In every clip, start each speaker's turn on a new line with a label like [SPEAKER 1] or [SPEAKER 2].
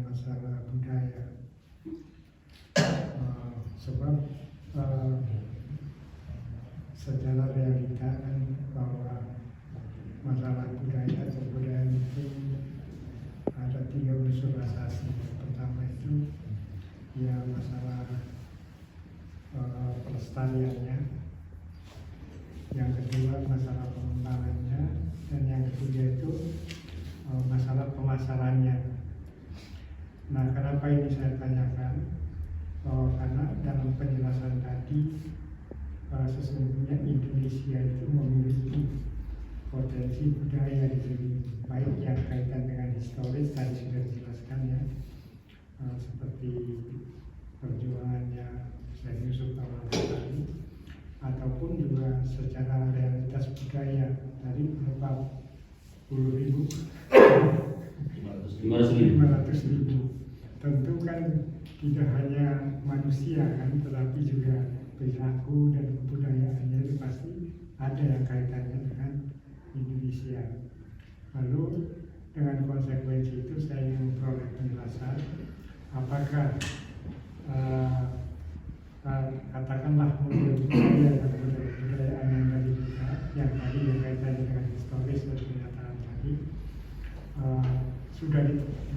[SPEAKER 1] masalah budaya. Sebab secara realita kan bahwa masalah budaya atau kebudayaan itu ada 3 unsur asasi. Pertama itu ya masalah pelestariannya, yang kedua masalah pengembangannya, dan yang ketiga itu masalah pemasarannya. Nah, kenapa ini saya tanyakan? Karena dalam penjelasan tadi sesungguhnya Indonesia itu memiliki potensi budaya di sini, baik yang kaitan dengan historis tadi sudah dijelaskan ya, seperti perjuangannya Syekh Yusuf tadi, ataupun juga secara realitas budaya tadi berapa 10.000 500.000. Tentu kan tidak hanya manusia kan, tetapi juga perilaku dan kebudayaannya itu pasti ada yang kaitannya dengan Indonesia. Lalu dengan konsekuensi itu saya ingin memperoleh penjelasan apakah katakanlah model budaya dan kebudayaan yang tadi juga, yang tadi berkaitan dengan historis dan kenyataan tadi sudah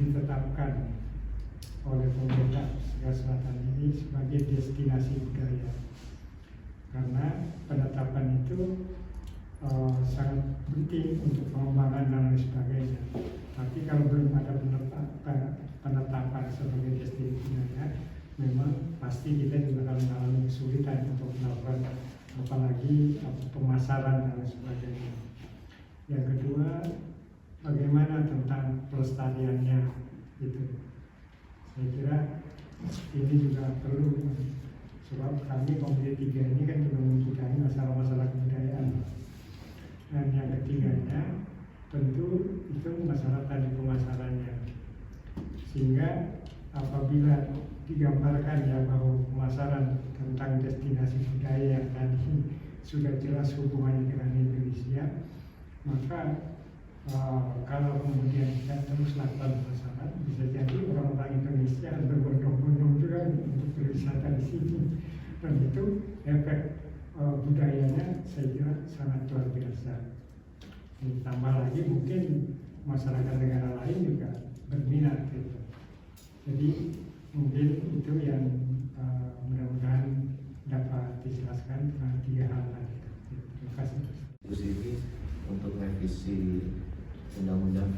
[SPEAKER 1] ditetapkan oleh pemerintah Afrika Selatan ini sebagai destinasi budaya. Karena penetapan itu sangat penting untuk pengembangan dan lain sebagainya. Tapi kalau belum ada penetapan sebagai destinasi budaya, memang pasti kita juga akan mengalami kesulitan untuk melakukan apalagi pemasaran dan lain sebagainya. Yang kedua, bagaimana tentang pelestariannya itu. Saya kira ini juga perlu, sebab kami Komite 3 ini kan juga mempunyai masalah-masalah kebudayaan. Dan yang ketiganya tentu itu masalah tadi pemasarannya. Sehingga apabila digambarkan ya bahwa pemasaran tentang destinasi budaya yang tadi sudah jelas hubungannya dengan Indonesia, maka kalau kemudian kita terus lakukan pemasaran, bisa jadi orang-orang Indonesia berbondong-bondong juga untuk berwisata di sini, dan itu efek budayanya saya kira sangat luar biasa. Ditambah lagi mungkin masyarakat negara lain juga berminat gitu. Jadi mungkin itu yang mudah-mudahan dapat dijelaskan dengan 3 hal tadi. Terima kasih.
[SPEAKER 2] Terus ini untuk revisi undang-undang,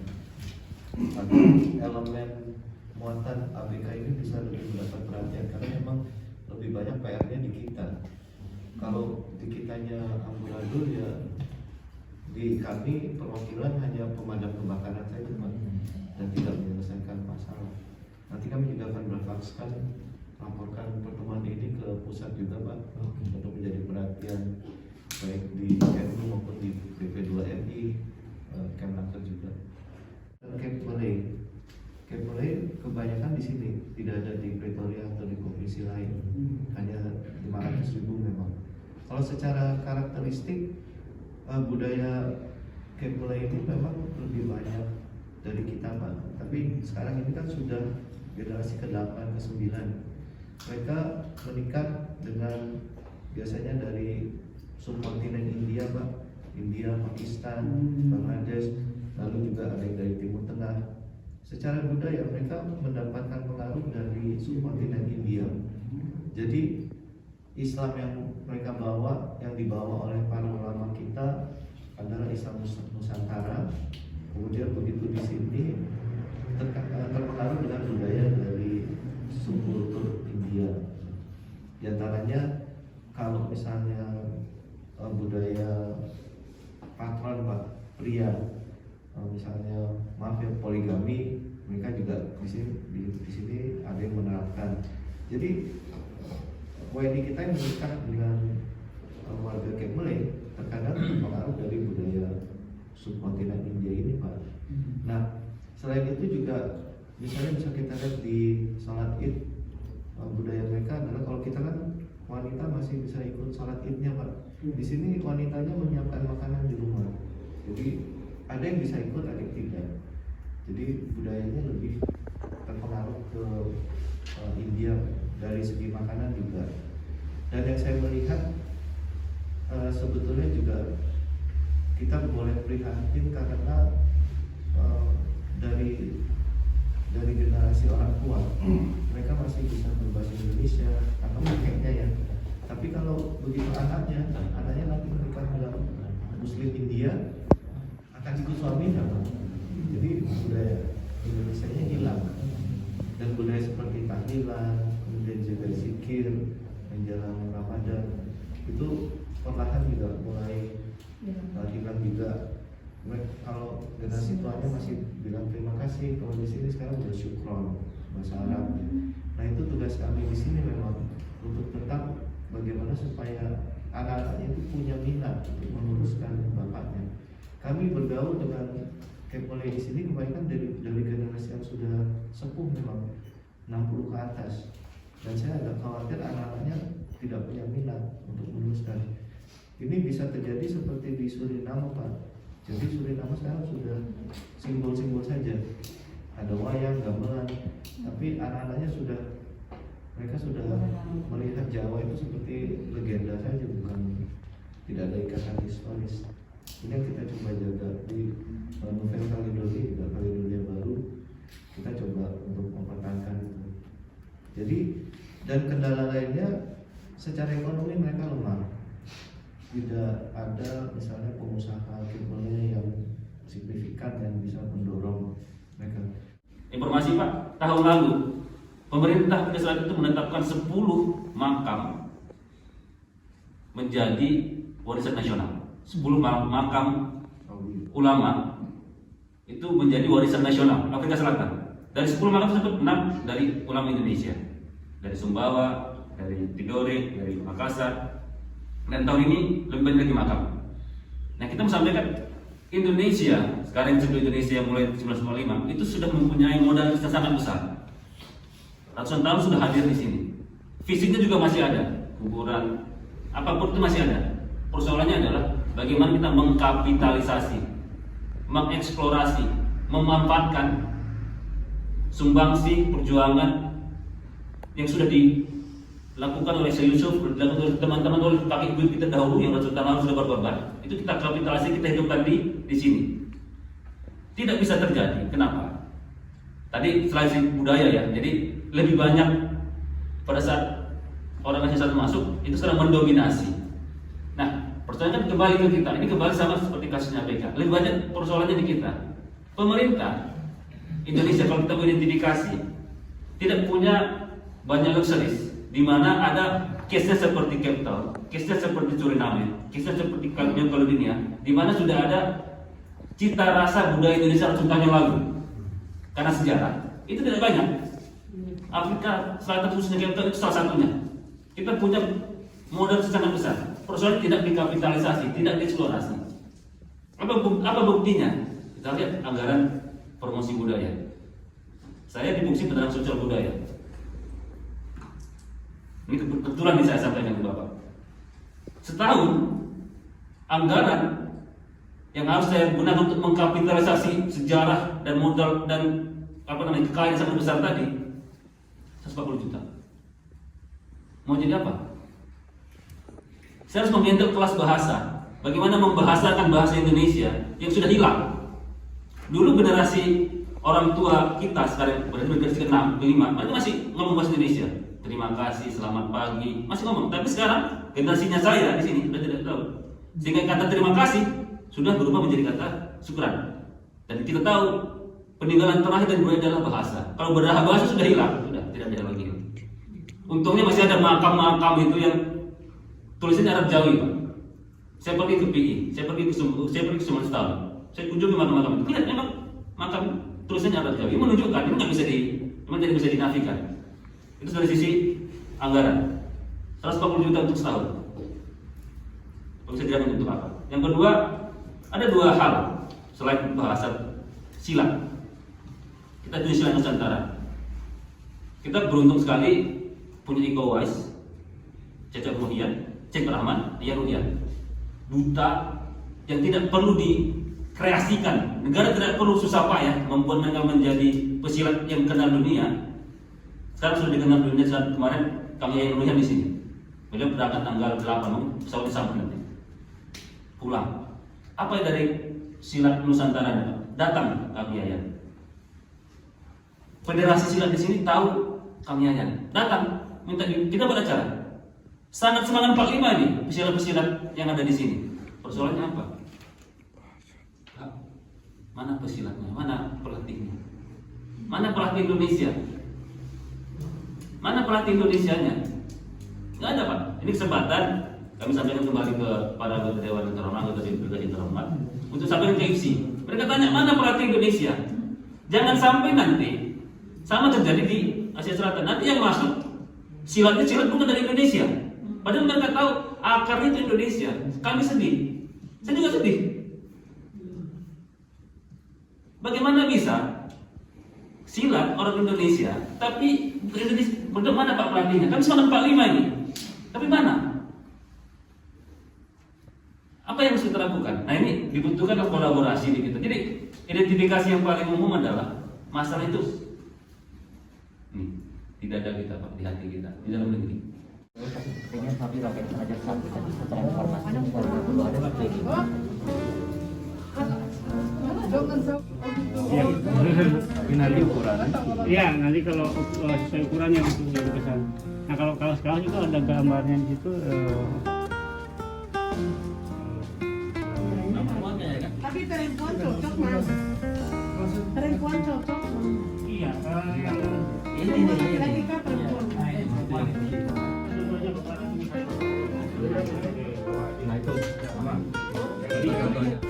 [SPEAKER 2] tapi elemen muatan ABK ini bisa lebih mendapat perhatian karena memang lebih banyak PR-nya di kita. Kalau di kitanya amburadul ya, di kami perwakilan hanya pemadam kebakaran saja dan tidak menyelesaikan masalah. Nanti kami juga akan berfakskan laporkan pertemuan ini ke pusat juga Pak, untuk menjadi perhatian baik di NU maupun di BP2MI, Kemnaker juga. Cape Malay kebanyakan di sini, tidak ada di Pretoria atau di provinsi lain, hanya 500.000 memang. Kalau secara karakteristik budaya Cape Malay ini memang lebih banyak dari kita Pak. Tapi sekarang ini kan sudah generasi ke-8, ke-9. Mereka menikah dengan biasanya dari subkontinen India Pak, India, Pakistan, Bangladesh, lalu juga ada yang dari Timur Tengah. Secara budaya mereka mendapatkan pengaruh dari subkontinen India. Jadi Islam yang mereka bawa, yang dibawa oleh para ulama kita adalah Islam Nusantara. Kemudian begitu di sini terpengaruh dengan budaya dari subkultur India. Di antaranya kalau misalnya budaya patron Pak, pria, misalnya maaf ya poligami, mereka juga di sini ada yang menerapkan. Jadi WNI kita yang menikah dengan warga Cape Malay terkadang terpengaruh dari budaya subkontinen India ini Pak. Nah selain itu juga misalnya bisa kita lihat di sholat Id, budaya mereka adalah kalau kita kan wanita masih bisa ikut sholat Idnya Pak. Di sini wanitanya menyiapkan makanan di rumah. Jadi ada yang bisa ikut, ada yang tidak. Jadi budayanya lebih terpengaruh ke India dari segi makanan juga. Dan yang saya melihat sebetulnya juga kita boleh prihatin karena dari generasi orang tua mereka masih bisa berbahasa Indonesia atau pakainya ya. Tapi kalau begitu anaknya nanti menikah dengan Muslim India akan ikut suaminya, jadi budaya Indonesia-nya hilang. Dan budaya seperti tahlilan, kemudian juga zikir menjelang Ramadan itu perlahan juga mulai hilang juga. Kalau generasi tuanya masih bilang terima kasih, kalau di sini sekarang udah syukron bahasa Arab. Nah itu tugas kami di sini memang untuk tetap bagaimana supaya anak-anaknya itu punya minat untuk meneruskan bapaknya. Kami bergaul dengan Kepolei di sini kebanyakan dari generasi yang sudah sepuh, memang 60 ke atas. Dan saya agak khawatir anak-anaknya tidak punya minat untuk meneruskan. Ini bisa terjadi seperti di Suriname, Pak. Jadi Suriname sekarang sudah simbol-simbol saja, ada wayang, gamelan, tapi anak-anaknya mereka sudah melihat Jawa itu seperti legenda saja, bukan, tidak ada ikatan historis. Ini yang kita coba jaga di Novel Kaledonia, juga Kaledonia baru, kita coba untuk mempertahankan itu. Jadi, dan kendala lainnya secara ekonomi mereka lemah. Tidak ada misalnya pengusaha Kepolei yang signifikan yang bisa mendorong mereka.
[SPEAKER 3] Informasi Pak, tahun lalu pemerintah Afrika Selatan itu menetapkan 10 makam menjadi warisan nasional. 10 makam ulama itu menjadi warisan nasional Afrika Selatan. Dari 10 makam tersebut 6 dari ulama Indonesia, dari Sumbawa, dari Tidore, dari Makassar. Dan tahun ini lebih banyak lagi makam. Nah, kita menyampaikan Indonesia, sekarang disebut Indonesia mulai 1945, itu sudah mempunyai modal yang sangat besar. Ratusan tahun sudah hadir di sini. Fisiknya juga masih ada, kuburan, apapun itu masih ada. Persoalannya adalah bagaimana kita mengkapitalisasi, mengeksplorasi, memanfaatkan sumbangsi perjuangan yang sudah dilakukan oleh Syekh Yusuf, dilakukan oleh teman-teman, oleh kakek ibu kita dahulu yang ratusan tahun lalu sudah berkorban. Itu kita kapitalisasi, kita hidupkan di sini. Tidak bisa terjadi. Kenapa? Tadi selain budaya ya, jadi lebih banyak pada saat orang Asia satu masuk itu sekarang mendominasi. Nah, persoalannya kembali ke kita. Ini kembali sama seperti kasusnya ABK. Lebih banyak persoalannya di kita. Pemerintah Indonesia kalau kita mengidentifikasi tidak punya banyak luxuries, di mana ada case-nya seperti Cape Town, case-nya seperti Suriname, case-nya seperti Kaledonia, di mana sudah ada cita rasa budaya Indonesia ratusan tahun yang lalu. Karena sejarah itu tidak banyak. Afrika Selatan khususnya Cape Town itu salah satunya. Kita punya modal sangat besar. Persoalan tidak dikapitalisasi, tidak dieksplorasi. Apa buktinya? Kita lihat anggaran promosi budaya. Saya di fungsi penerang sosial budaya. Ini kebetulan saya sampaikan ke Bapak. Setahun anggaran yang harus saya gunakan untuk mengkapitalisasi sejarah dan modal dan kekayaan sangat besar tadi 140 juta. Mau jadi apa? Saya harus menghandle kelas bahasa. Bagaimana membahasakan bahasa Indonesia yang sudah hilang. Dulu generasi orang tua kita sekarang generasi ke-6, ke-5, mereka masih ngomong bahasa Indonesia. Terima kasih, selamat pagi, masih ngomong. Tapi sekarang generasinya saya di sini sudah tidak tahu. Sehingga kata terima kasih sudah berubah menjadi kata syukran. Dan kita tahu peninggalan terakhir dan budaya adalah bahasa. Kalau bahasa sudah hilang, sudah tidak ada lagi. Untungnya masih ada makam-makam itu yang tulisannya Arab Jawi, Pak. Saya pergi ke PI, saya pergi ke Sumatera Selatan. Saya kunjungi makam-makam itu. Lihat memang makam tulisannya Arab Jawi. Ini menunjukkan ini nggak bisa tidak bisa dinafikan. Itu dari sisi anggaran 140 juta untuk setahun. Bisa tidak untuk apa? Yang kedua, ada dua hal selain bahasa silat. Kita punya silat Nusantara. Kita beruntung sekali punya Iko Uwais, Cecep Muhyiddin, Cek Rahman, Dia Rudian, duta yang tidak perlu dikreasikan Negara tidak perlu susah payah membuat mereka menjadi pesilat yang kenal dunia. Sekarang sudah dikenal dunia. Saat kemarin kami yang Nuryan di sini. Beliau berangkat tanggal 8, pesawat disambut nanti. Pulang. Apa yang dari silat Nusantara ini, Pak? Datang kami Yayan. Federasi silat di sini tahu kami Yayan. Datang, minta kita buat acara. Sangat semangat 45 ini pesilat-pesilat yang ada di sini. Persoalannya apa? Pak, mana pesilatnya? Mana pelatihnya? Mana pelatih Indonesia? Mana pelatih Indonesianya? Nggak ada, Pak. Ini kesempatan kami sampaikan kembali ke para Dewan yang terhormat atau delegasi terhormat untuk sampaikan ke IFSI. Mereka tanya mana pelatih Indonesia? Jangan sampai nanti sama terjadi di Asia Selatan. Nanti yang masuk silatnya silat bukan dari Indonesia. Padahal mereka tahu akarnya itu Indonesia. Kami sedih. Saya juga sedih. Bagaimana bisa silat orang Indonesia, tapi Indonesia, mana Pak pelatihnya? Kami semangat 45 ini. Tapi mana? Apa yang harus kita lakukan? Nah ini dibutuhkan kolaborasi di kita. Jadi identifikasi yang paling umum adalah masalah itu. Nih, tidak ada kita Pak, di hati kita, di dalam negeri.
[SPEAKER 4] Pengen tapi rakyat aja satu tadi secara informasi perlu ada seperti ini.
[SPEAKER 5] Tapi nanti ukurannya? Iya, nanti kalau sesuai ukurannya untuk yang besar. Nah kalau sekarang itu ada gambarnya di situ.
[SPEAKER 6] Tapi perempuan cocok mas. Perempuan cocok.
[SPEAKER 5] Iya,
[SPEAKER 6] Ini lagi kan perempuan.
[SPEAKER 5] Nah itu. Jadi contohnya.